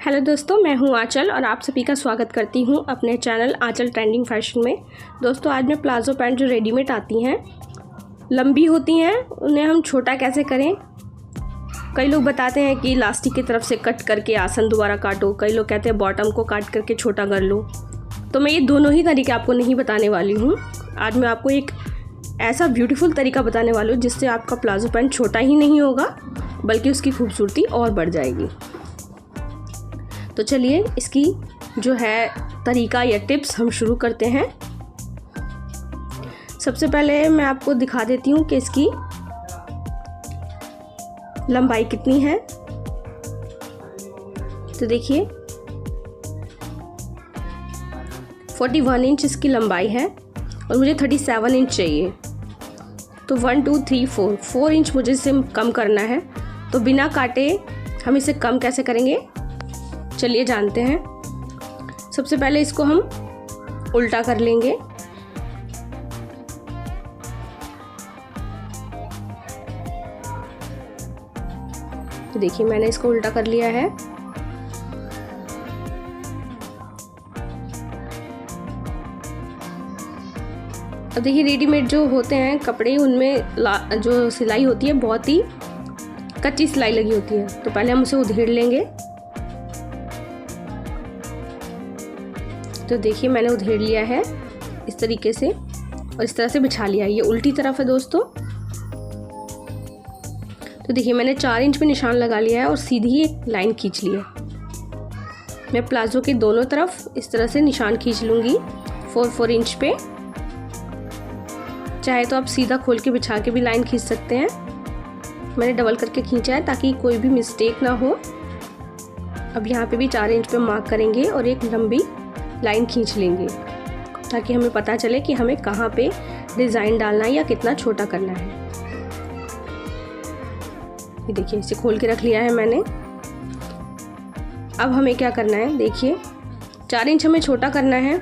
Hello दोस्तों, मैं हूं आंचल और आप सभी का स्वागत करती हूं अपने चैनल आंचल ट्रेंडिंग फैशन में। दोस्तों, आज मैं प्लाज़ो पैंट जो रेडीमेड आती हैं, लंबी होती हैं, उन्हें हम छोटा कैसे करें। कई लोग बताते हैं कि इलास्टिक की तरफ से कट करके आसन दोबारा काटो, कई लोग कहते हैं बॉटम को काट करके छोटा कर लो। तो मैं ये दोनों ही तरीके आपको नहीं बताने वाली हूँ। आज मैं आपको एक ऐसा ब्यूटीफुल तरीका बताने वाली हूँ जिससे आपका प्लाज़ो पैंट छोटा ही नहीं होगा बल्कि उसकी खूबसूरती और बढ़ जाएगी। तो चलिए इसकी जो है तरीका या टिप्स हम शुरू करते हैं। सबसे पहले मैं आपको दिखा देती हूँ कि इसकी लंबाई कितनी है। तो देखिए 41 इंच इसकी लंबाई है और मुझे 37 इंच चाहिए। तो 1 2 3 4 इंच मुझे इसे कम करना है। तो बिना काटे हम इसे कम कैसे करेंगे, चलिए जानते हैं। सबसे पहले इसको हम उल्टा कर लेंगे। तो देखिए मैंने इसको उल्टा कर लिया है। अब देखिए रेडीमेड जो होते हैं कपड़े, उनमें जो सिलाई होती है बहुत ही कच्ची सिलाई लगी होती है। तो पहले हम उसे उधेड़ लेंगे। तो देखिए मैंने उधेड़ लिया है इस तरीके से और इस तरह से बिछा लिया है। ये उल्टी तरफ है दोस्तों। तो देखिए मैंने 4 इंच पे निशान लगा लिया है और सीधी एक लाइन खींच ली है। मैं प्लाजो के दोनों तरफ इस तरह से निशान खींच लूँगी 4 इंच पे। चाहे तो आप सीधा खोल के बिछा के भी लाइन खींच सकते हैं। मैंने डबल करके खींचा है ताकि कोई भी मिस्टेक ना हो। अब यहाँ पे भी 4 इंच पे मार्क करेंगे और एक लंबी लाइन खींच लेंगे ताकि हमें पता चले कि हमें कहाँ पे डिज़ाइन डालना है या कितना छोटा करना है। ये देखिए इसे खोल के रख लिया है मैंने। अब हमें क्या करना है, देखिए 4 इंच हमें छोटा करना है।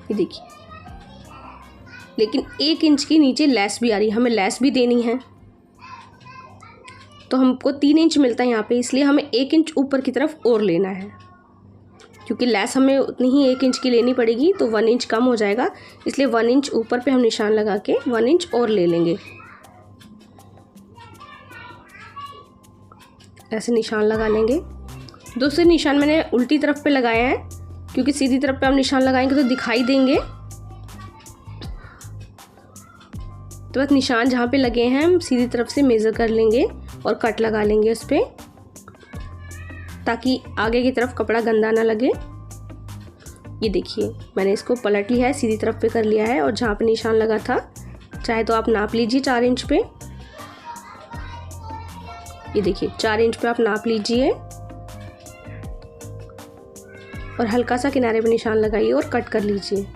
ये देखिए, लेकिन 1 इंच की नीचे लेस भी आ रही है, हमें लेस भी देनी है। तो हमको 3 इंच मिलता है यहाँ पे, इसलिए हमें 1 इंच ऊपर की तरफ और लेना है। क्योंकि लेस हमें उतनी ही 1 इंच की लेनी पड़ेगी तो 1 इंच कम हो जाएगा, इसलिए 1 इंच ऊपर पे हम निशान लगा के 1 इंच और ले लेंगे। ऐसे निशान लगा लेंगे। दूसरे निशान मैंने उल्टी तरफ पे लगाए हैं क्योंकि सीधी तरफ पे हम निशान लगाएंगे तो दिखाई देंगे। तो बस निशान जहाँ पे लगे हैं हम सीधी तरफ से मेज़र कर लेंगे और कट लगा लेंगे उस पर, ताकि आगे की तरफ कपड़ा गंदा ना लगे। ये देखिए मैंने इसको पलट लिया है, सीधी तरफ पे कर लिया है और जहाँ पे निशान लगा था चाहे तो आप नाप लीजिए 4 इंच पे। ये देखिए 4 इंच पे आप नाप लीजिए और हल्का सा किनारे पे निशान लगाइए और कट कर लीजिए।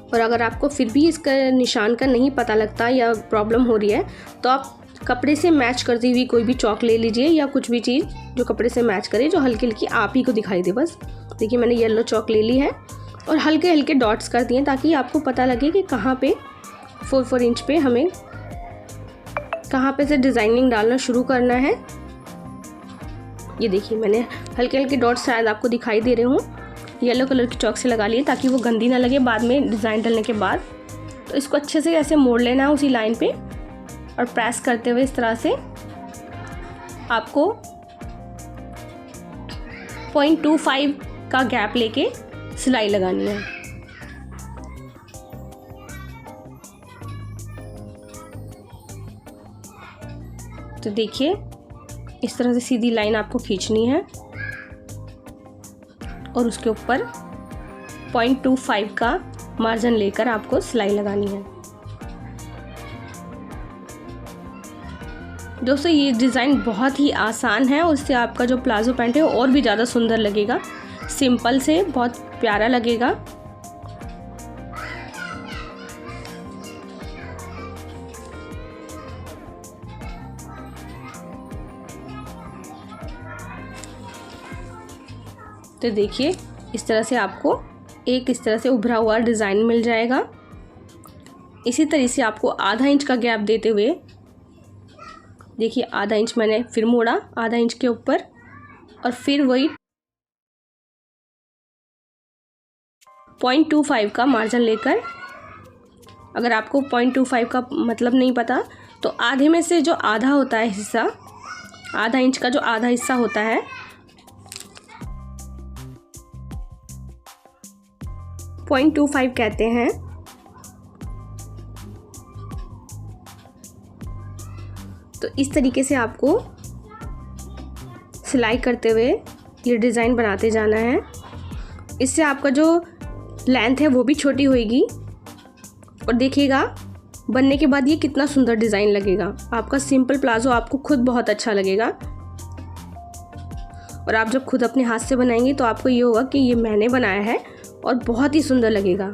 और अगर आपको फिर भी इसका निशान का नहीं पता लगता या प्रॉब्लम हो रही है तो आप कपड़े से मैच करती हुई कोई भी चौक ले लीजिए या कुछ भी चीज़ जो कपड़े से मैच करे, जो हल्की हल्की आप ही को दिखाई दे। बस देखिए मैंने येलो चौक ले ली है और हल्के हल्के डॉट्स कर दिए ताकि आपको पता लगे कि कहाँ पे 4 इंच पे हमें कहाँ पे से डिज़ाइनिंग डालना शुरू करना है। ये देखिए मैंने हल्के हल्के डॉट्स शायद आपको दिखाई दे रहे हों, येलो कलर की चौक से लगा लिए ताकि वो गंदी ना लगे बाद में डिज़ाइन डालने के बाद। तो इसको अच्छे से ऐसे मोड़ लेना है उसी लाइन पे और प्रेस करते हुए इस तरह से आपको 0.25 का गैप लेके सिलाई लगानी है। तो देखिए इस तरह से सीधी लाइन आपको खींचनी है और उसके ऊपर 0.25 का मार्जिन लेकर आपको सिलाई लगानी है। दोस्तों ये डिज़ाइन बहुत ही आसान है और इससे आपका जो प्लाज़ो पैंट है और भी ज़्यादा सुंदर लगेगा, सिंपल से बहुत प्यारा लगेगा। तो देखिए इस तरह से आपको एक इस तरह से उभरा हुआ डिज़ाइन मिल जाएगा। इसी तरह से आपको आधा इंच का गैप देते हुए, देखिए आधा इंच मैंने फिर मोड़ा आधा इंच के ऊपर, और फिर वही 0.25 का मार्जिन लेकर, अगर आपको 0.25 का मतलब नहीं पता तो आधे में से जो आधा होता है हिस्सा, आधा इंच का जो आधा हिस्सा होता है, 0.25 कहते हैं। तो इस तरीके से आपको सिलाई करते हुए ये डिज़ाइन बनाते जाना है। इससे आपका जो लेंथ है वो भी छोटी होएगी, और देखिएगा बनने के बाद ये कितना सुंदर डिज़ाइन लगेगा। आपका सिंपल प्लाजो आपको खुद बहुत अच्छा लगेगा, और आप जब खुद अपने हाथ से बनाएंगे तो आपको ये होगा कि ये मैंने बनाया है, और बहुत ही सुंदर लगेगा।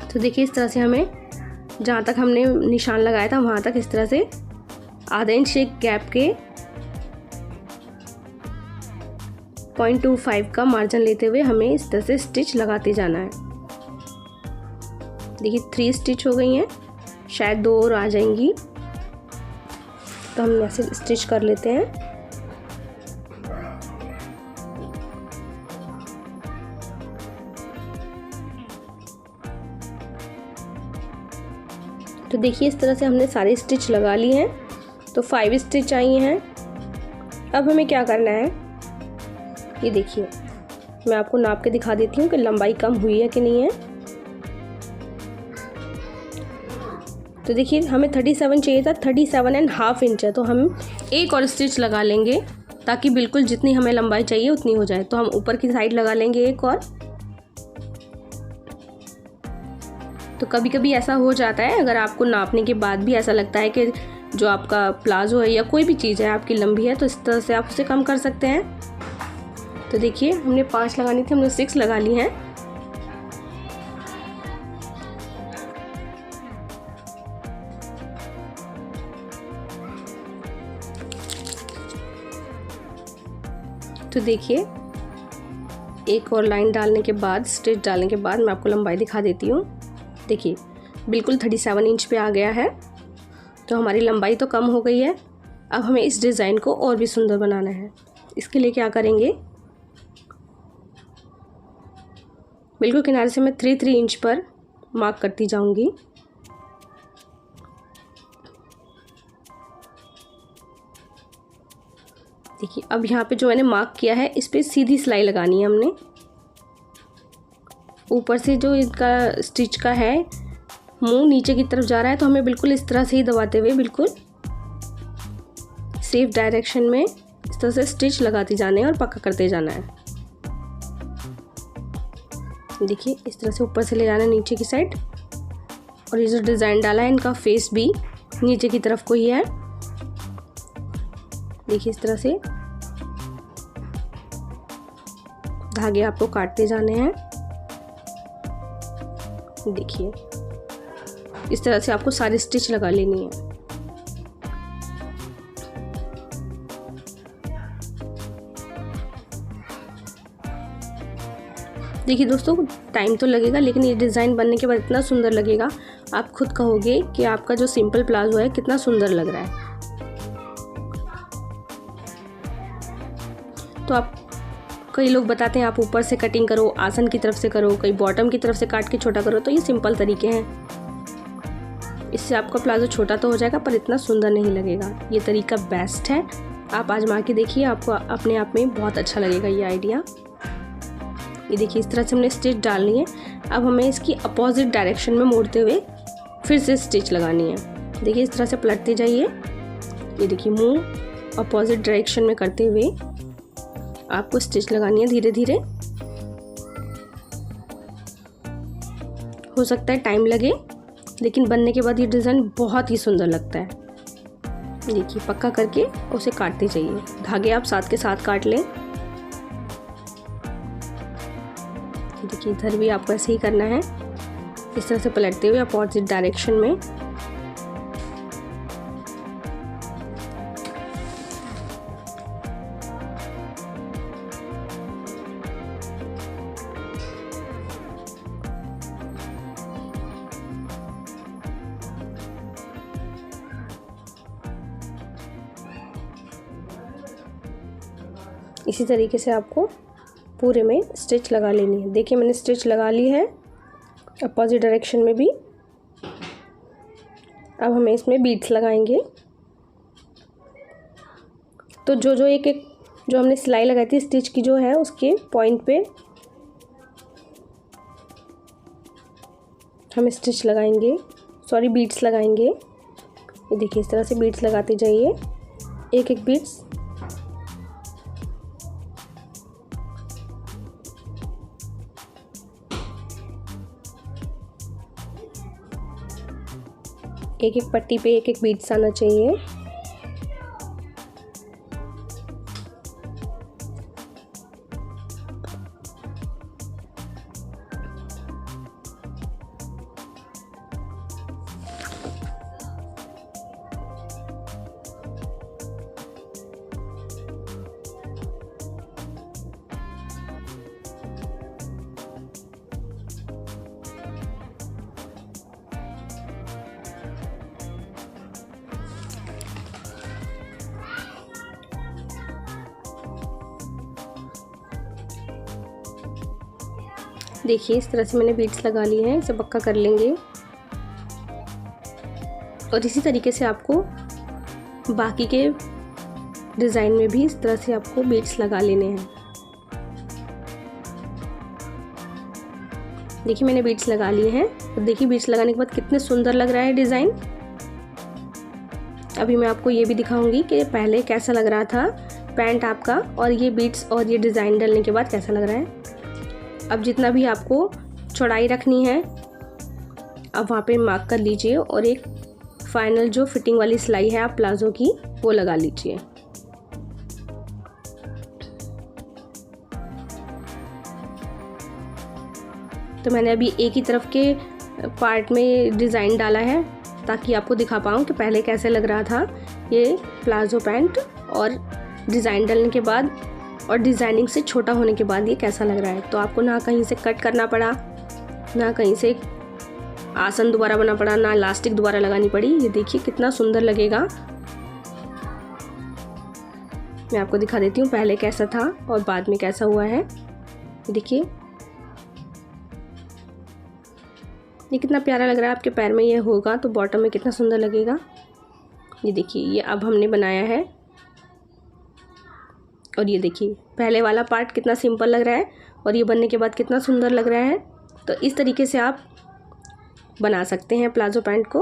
तो देखिए इस तरह से हमें जहाँ तक हमने निशान लगाया था वहाँ तक इस तरह से आधा इंच एक गैप के 0.25 का मार्जिन लेते हुए हमें इस तरह से स्टिच लगाते जाना है। देखिए 3 स्टिच हो गई हैं, शायद 2 और आ जाएंगी, तो हम ऐसे स्टिच कर लेते हैं। तो देखिए इस तरह से हमने सारे स्टिच लगा लिए हैं, तो 5 स्टिच आई हैं। अब हमें क्या करना है, ये देखिए मैं आपको नाप के दिखा देती हूँ कि लंबाई कम हुई है कि नहीं है। तो देखिए हमें 37 चाहिए था, 37.5 इंच है, तो हम एक और स्टिच लगा लेंगे ताकि बिल्कुल जितनी हमें लंबाई चाहिए उतनी हो जाए। तो हम ऊपर की साइड लगा लेंगे एक और। तो कभी कभी ऐसा हो जाता है, अगर आपको नापने के बाद भी ऐसा लगता है कि जो आपका प्लाजो है या कोई भी चीज़ है आपकी लंबी है, तो इस तरह से आप उसे कम कर सकते हैं। तो देखिए हमने 5 लगानी थी, हमने 6 लगा ली हैं। तो देखिए एक और लाइन डालने के बाद, स्टिच डालने के बाद मैं आपको लंबाई दिखा देती हूँ। देखिए बिल्कुल 37 इंच पे आ गया है, तो हमारी लंबाई तो कम हो गई है। अब हमें इस डिज़ाइन को और भी सुंदर बनाना है। इसके लिए क्या करेंगे, बिल्कुल किनारे से मैं 3 इंच पर मार्क करती जाऊंगी। देखिए अब यहाँ पे जो मैंने मार्क किया है इस पे सीधी सिलाई लगानी है हमने। ऊपर से जो इनका स्टिच का है मुंह नीचे की तरफ जा रहा है, तो हमें बिल्कुल इस तरह से ही दबाते हुए बिल्कुल सेफ डायरेक्शन में इस तरह से स्टिच लगाते जाने और पक्का करते जाना है। देखिए इस तरह से ऊपर से ले जाना है नीचे की साइड, और ये जो डिज़ाइन डाला है इनका फेस भी नीचे की तरफ को ही है। देखिए इस तरह से धागे आपको काटते जाने हैं। देखिए इस तरह से आपको सारी स्टिच लगा लेनी है। देखिए दोस्तों टाइम तो लगेगा, लेकिन ये डिज़ाइन बनने के बाद इतना सुंदर लगेगा, आप खुद कहोगे कि आपका जो सिंपल प्लाजो है कितना सुंदर लग रहा है। तो आप, कई लोग बताते हैं आप ऊपर से कटिंग करो, आसन की तरफ से करो, कई बॉटम की तरफ से काट के छोटा करो, तो ये सिंपल तरीके हैं। इससे आपका प्लाजो छोटा तो हो जाएगा पर इतना सुंदर नहीं लगेगा। ये तरीका बेस्ट है, आप आजमा के देखिए, आपको अपने आप में बहुत अच्छा लगेगा ये आइडिया। ये देखिए इस तरह से हमने स्टिच डालनी है। अब हमें इसकी अपोजिट डायरेक्शन में मोड़ते हुए फिर से स्टिच लगानी है। देखिए इस तरह से पलटते जाइए। ये देखिए मुंह अपोजिट डायरेक्शन में करते हुए आपको स्टिच लगानी है धीरे धीरे। हो सकता है टाइम लगे, लेकिन बनने के बाद ये डिज़ाइन बहुत ही सुंदर लगता है। देखिए पक्का करके उसे काटते जाइए, धागे आप साथ के साथ काट लें। देखिए इधर भी आपको ऐसे ही करना है, इस तरह से पलटते हुए अपोजिट डायरेक्शन में। इसी तरीके से आपको पूरे में स्टिच लगा लेनी है। देखिए मैंने स्टिच लगा ली है अपोजिट डायरेक्शन में भी। अब हमें इसमें बीड्स लगाएंगे। तो जो एक एक जो हमने सिलाई लगाई थी स्टिच की जो है उसके पॉइंट पे हम स्टिच लगाएंगे, सॉरी बीड्स लगाएंगे। ये देखिए इस तरह से बीड्स लगाते जाइए, एक एक बीड्स। एक एक पट्टी पे एक एक बीड्स आना चाहिए। देखिए इस तरह से मैंने बीड्स लगा ली हैं, इसे पक्का कर लेंगे। और इसी तरीके से आपको बाकी के डिज़ाइन में भी इस तरह से आपको बीड्स लगा लेने हैं। देखिए मैंने बीड्स लगा लिए हैं। तो देखिए बीड्स लगाने के बाद कितने सुंदर लग रहा है डिज़ाइन। अभी मैं आपको ये भी दिखाऊंगी कि पहले कैसा लग रहा था पैंट आपका, और ये बीड्स और ये डिज़ाइन डालने के बाद कैसा लग रहा है। अब जितना भी आपको चौड़ाई रखनी है अब वहाँ पे मार्क कर लीजिए, और एक फाइनल जो फिटिंग वाली सिलाई है आप प्लाजो की वो लगा लीजिए। तो मैंने अभी एक ही तरफ के पार्ट में डिज़ाइन डाला है ताकि आपको दिखा पाऊँ कि पहले कैसे लग रहा था ये प्लाजो पैंट, और डिज़ाइन डालने के बाद और डिज़ाइनिंग से छोटा होने के बाद ये कैसा लग रहा है। तो आपको ना कहीं से कट करना पड़ा, ना कहीं से आसन दोबारा बना पड़ा, ना इलास्टिक दोबारा लगानी पड़ी। ये देखिए कितना सुंदर लगेगा। मैं आपको दिखा देती हूँ पहले कैसा था और बाद में कैसा हुआ है। देखिए ये कितना प्यारा लग रहा है। आपके पैर में ये होगा तो बॉटम में कितना सुंदर लगेगा। ये देखिए ये अब हमने बनाया है, और ये देखिए पहले वाला पार्ट कितना सिंपल लग रहा है और ये बनने के बाद कितना सुंदर लग रहा है। तो इस तरीके से आप बना सकते हैं प्लाजो पैंट को।